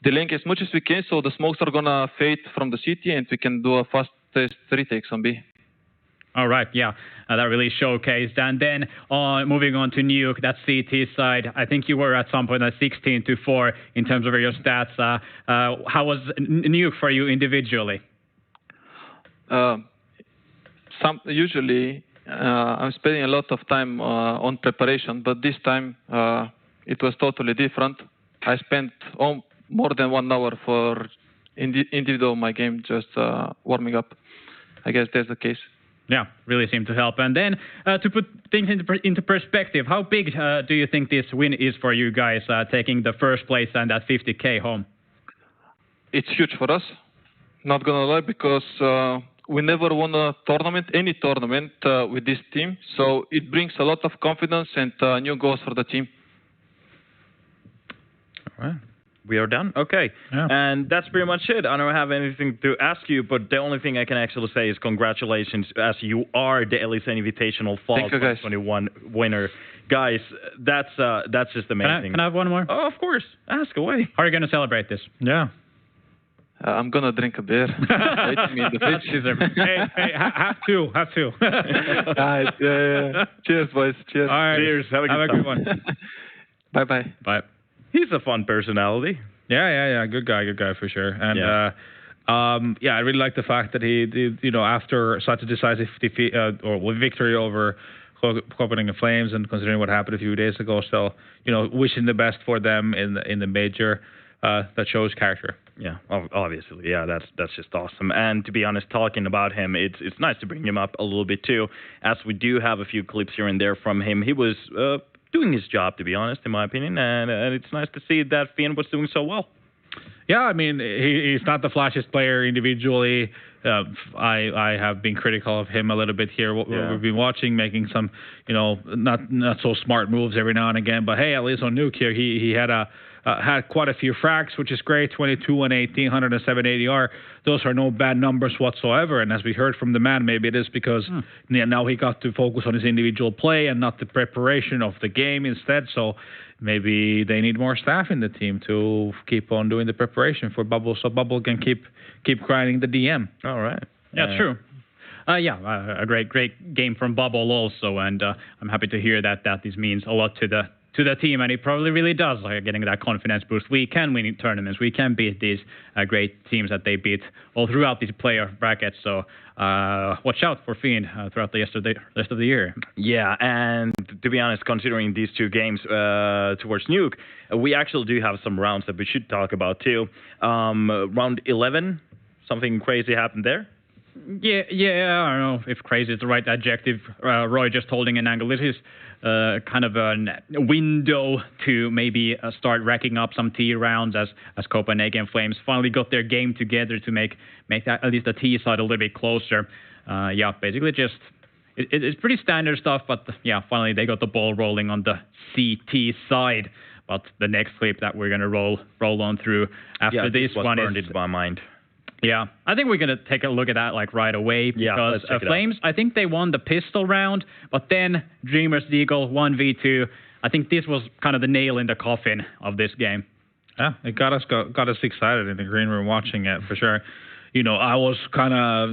delaying as much as we can, so the smokes are gonna fade from the city, and we can do a fastest retakes on B. All right, yeah, that really showcased. And then moving on to Nuke, that CT side, I think you were at some point at 16-4 in terms of your stats. How was Nuke for you individually? Usually, I'm spending a lot of time on preparation, but this time it was totally different. I spent more than 1 hour for individual my game, just warming up. I guess that's the case. Yeah, really seemed to help. And then to put things into perspective, how big do you think this win is for you guys, taking the first place and that 50K home? It's huge for us, not gonna lie, because we never won a tournament, any tournament with this team. So it brings a lot of confidence and new goals for the team. All right. We are done? Okay. Yeah. And that's pretty much it. I don't have anything to ask you, but the only thing I can actually say is congratulations, as you are the Elisa Invitational Fall 2021 winner. Guys, that's just amazing. Can I have one more? Oh, of course. Ask away. How are you going to celebrate this? Yeah. I'm gonna drink a beer. Waiting me in the fridge. hey, have to. Nice. Yeah. Cheers, boys. Cheers. All right. Cheers. Have a good one. Bye. Bye. He's a fun personality. Yeah. Good guy for sure. And I really like the fact that he after such a decisive defeat or victory over Copenhagen Flames, and considering what happened a few days ago, still wishing the best for them in the major. That shows character. Yeah, obviously. Yeah, that's just awesome. And to be honest, talking about him, it's nice to bring him up a little bit too, as we do have a few clips here and there from him. He was doing his job, to be honest, in my opinion, and it's nice to see that Fiend was doing so well. Yeah, I mean, he's not the flashiest player individually. I have been critical of him a little bit here. We've been watching, making some, not so smart moves every now and again. But hey, at least on Nuke here, he had quite a few frags, which is great. 22 and 18, 107 ADR. Those are no bad numbers whatsoever. And as we heard from the man, maybe it is because now he got to focus on his individual play and not the preparation of the game instead. So maybe they need more staff in the team to keep on doing the preparation for Bubble, so Bubble can keep grinding the DM. All right. Yeah, true. A great game from Bubble also, and I'm happy to hear that this means a lot to the team, and it probably really does. Like getting that confidence boost. We can win tournaments. We can beat these great teams that they beat all throughout these playoff brackets. So watch out for Fiend throughout the rest of the year. Yeah, and to be honest, considering these two games towards Nuke, we actually do have some rounds that we should talk about too. Round 11, something crazy happened there. Yeah, I don't know if crazy is the right adjective. Roy just holding an angle. This is kind of a window to maybe start racking up some T rounds as Copenhagen Flames finally got their game together to make that, at least the T side a little bit closer. Basically just it's pretty standard stuff, but finally they got the ball rolling on the CT side. But the next clip that we're gonna roll on through after this one burned into my mind. Yeah, I think we're going to take a look at that right away because Flames, I think they won the pistol round, but then Dreamers Deagle 1v2. I think this was kind of the nail in the coffin of this game. Yeah, it got us excited in the green room watching it for sure. I was kind of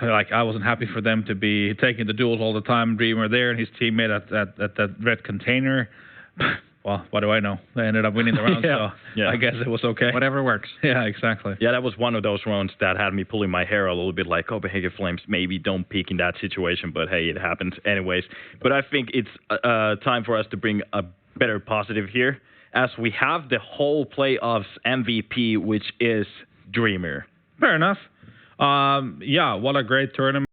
I wasn't happy for them to be taking the duels all the time. Dreamer there and his teammate at that red container. Well, what do I know? They ended up winning the round, so I guess it was okay. Whatever works. Yeah, exactly. Yeah, that was one of those rounds that had me pulling my hair a little bit, like Copenhagen Flames maybe don't peak in that situation, but hey, it happens anyways. But I think it's time for us to bring a better positive here, as we have the whole playoffs MVP, which is Dreamer. Fair enough. What a great tournament.